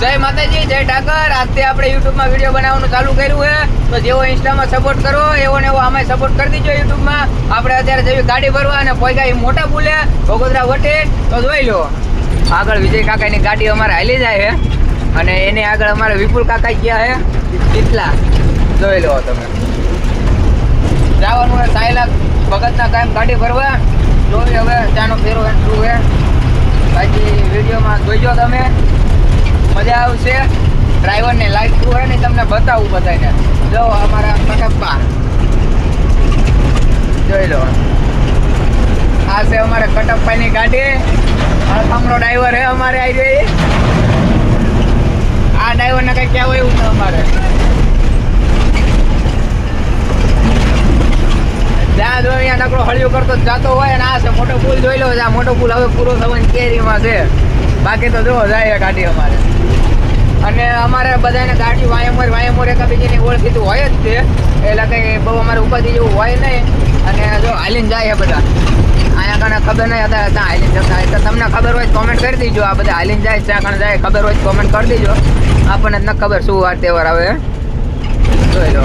જય માતાજી, જય ઠાકર. આજથી આપણે યુટ્યુબમાં વિડીયો બનાવવાનું ચાલુ કર્યું છે. તો જેવો ઇન્સ્ટામાં સપોર્ટ કરો એવો ને એવો આમાં સપોર્ટ કરી દીજો યુટ્યુબમાં. આપણે અત્યારે જેવી ગાડી ભરવા અને પોઈગા મોટા પુલે ભોગોદરા વટે તો જોઈ લો. આગળ વિજય કાકાની ગાડી અમારે હાલી જાય છે અને એની આગળ અમારે વિપુલ કાકા ગયા છે કેટલા જોઈ લો તમે. જવાનું હોય સાયલા ભગતના કાયમ ગાડી ભરવા. જોઈ હવે ચાનો ફેરો શું છે બાકી વિડીયોમાં જોઈજો તમે, મજા આવશે. ડ્રાઈવરને લાઈટ શું હોય ને તમને બતાવું બધાને. જો અમારા કટપ્પા જોઈ લો, આ છે અમારે કટપ્પાની ગાડી. અમરો ડ્રાઈવર હે અમારે આવી ગઈ. આ ડ્રાઈવરને કઈ કહેવું એવું છે અમારે. જ્યાં જો અહીંયા નકરો હળિયું કરતો જતો હોય ને આ છે મોટો પુલ જોઈ લો. આ મોટો પુલ હવે પૂરો થવાની કેરીમાં છે. બાકી તો જો જાય ગાડી અમારે. અને અમારે બધાને ગાડી વાયમોર એકાબીજીની ઓળખીતું હોય જ છે, એટલે કંઈ બહુ અમારે ઉપાધિ જેવું હોય નહીં. અને જો હાલીને જાય બધા અહીંયા કારણે ખબર નહીં હતા ત્યાં હાલીને જતા. તો તમને ખબર હોય કોમેન્ટ કરી દીજો. આ બધા હાલીને જાય ત્યાં કારણે જાય ખબર હોય કોમેન્ટ કરી દીજો. આપણને જ ન ખબર શું વાર તહેવાર આવે. જોઈ લો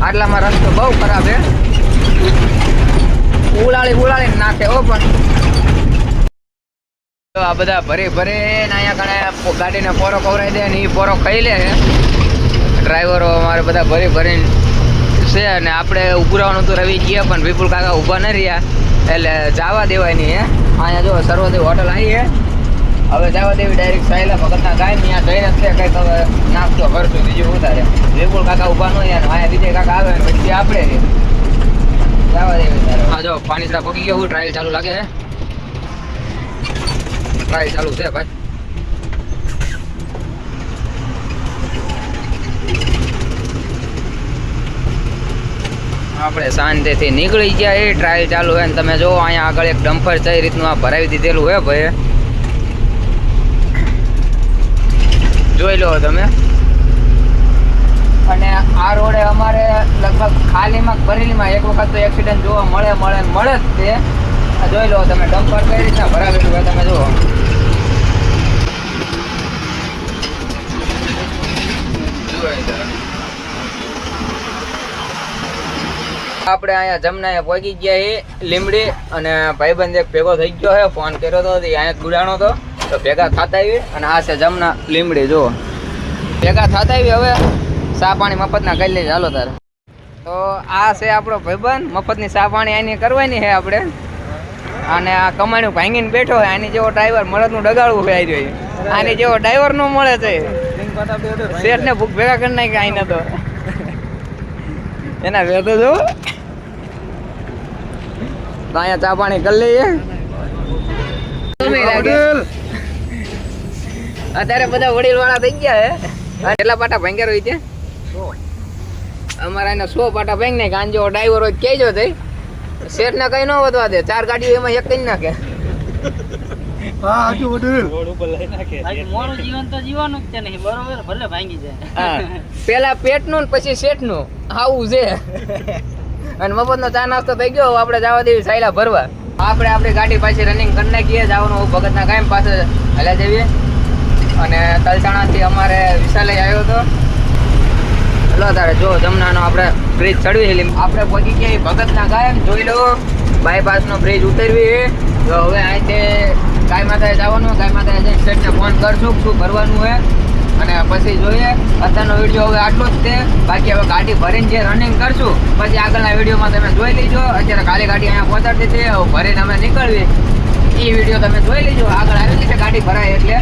આટલામાં રસ્તો બહુ ખરાબ છે. ઉલાળીને નાખે હો. પણ આ બધા ભરી ને અહીંયા કણે ગાડીને પોરો ખવડાવી દે ને એ પોરો ખાઈ લે. ડ્રાઈવરો અમારે બધા ભરીને છે. અને આપણે ઊભું રહેવાનું તો રવિ ગયા પણ વિપુલ કાકા ઊભા ન રહ્યા એટલે જવા દેવાય નહીં. અહીંયા જો સર્વદેવ હોટલ આવી છે. હવે જવા દેવી ડાયરેક્ટ સાયલા ભગતના ગાય ત્યાં જઈને છે કંઈક હવે નાસ્તો કરશું બીજું ઉતારે. વિપુલ કાકા ઊભા ન યાર, અહીંયા વિજય કાકા આવે ને પછી આપણે જવા દેવી. હા જો પાણીસરા પકી ગયો. ટ્રાયલ ચાલુ લાગે છે. ટ્રાયલ ચાલુ છે ભાઈ. આપણે શાંતિથી નીકળી ગયા એ ટ્રાયલ ચાલુ હોય ને તમે જો અહીંયા આગળ એક ડમ્પર કઈ રીતનું આ ભરાવી દીધેલું હોય ભાઈ, જોઈ લો તમે. અને આ રોડે અમારે લગભગ ખાલીમાં ભરેલીમાં એક વખત તો એક્સિડન્ટ જોવા મળે જ તે. જોઈ લો તમે ડમ્પર કઈ રીતના ભરાવેલું હોય તમે જુઓ. આપણે અહીંયા જમનાએ પહોંચી ગયા એ લીમડી. અને ભાઈબંધ એક ભેગો થઈ ગયો છે, ફોન કર્યો હતો અહીંયા ગુડાણો હતો તો ભેગા થતા આવી. અને આ છે જમના લીમડી. જુઓ ભેગા થતા આવી. હવે ચા પાણી મફતના કરી લઈએ ચાલો તારે. તો આ છે આપણો ભાઈબંધ. મફતની ચા પાણી આની કરવાની છે આપણે. અને આ કમાણીનું ભાંગીને બેઠો હોય. આની જેવો ડ્રાઈવર મળદનું ડગાડવું હોય આવી રહ્યું. આની જેવો ડ્રાઈવર નો મળે છે. શેઠ ને ભૂખ ભેગા કરી નાખી આઈને તો એના વેતો જો. અહીંયા ચા પાણી કરી લઈએ. અત્યારે બધા વડીલ વાળા થઈ ગયા હે. કેટલા પાટા ભાંગ્યા હોય છે અમારા? એને 100 પાટા ભાંગ નાખે. આને જેવો ડ્રાઈવર હોય કહેજો થઈ. શેઠ ને કઈ ન વધવા દે. 4 ગાડીઓ એમાં એક કરી નાખે. પેલા પેટનું પછી શેઠનું આવું છે. અને મફતનો ચા નાસ્તો થઈ ગયો. આપણે જવા દેવી સાયલા ભરવા. આપણે આપણી ગાડી પાછી રનિંગ કરી નાખીએ. જવાનું ભગતના કાયમ પાસે હલ્યા જઈએ. અને તલસાણાથી અમારે વિશાલય આવ્યો હતો. લો તારે જો જમનાનો આપણે બ્રિજ ચડવી. આપણે પહોંચી ગયા ભગતના કાયમ. જોઈ લો બાયપાસનો બ્રિજ ઉતરવી. તો હવે અહીંથી ગાય માતાએ જવાનું. ગાય માતાએ જઈને શેઠને ફોન કરશું શું કરવાનું હોય. અને પછી જોઈએ. અત્યારનો વિડીયો હવે આટલો જ છે. બાકી હવે ગાડી ભરીને જે રનિંગ કરશું પછી આગળના વિડીયોમાં તમે જોઈ લેજો. અત્યારે ખાલી ગાડી અહીંયા પહોંચાડતી છે. ભરીને અમે નીકળવી એ વિડીયો તમે જોઈ લેજો. આગળ આવી જશે ગાડી ભરાય એટલે.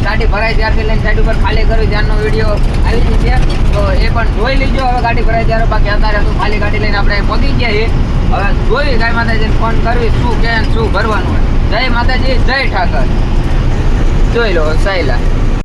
ગાડી ભરાય ત્યારથી લઈને સાઈડ ઉપર ખાલી કરવી ત્યારનો વિડીયો આવી જશે. તો એ પણ જોઈ લેજો. હવે ગાડી ભરાય ત્યારે. બાકી અત્યારે તો ખાલી ગાડી લઈને આપણે પહોંચી ગયા. હવે જોઈ ગાય માતાજીને ફોન કરવી શું કે શું ભરવાનું હોય. જય માતાજી, જય ઠાકર. જોઈ લો સાયલા.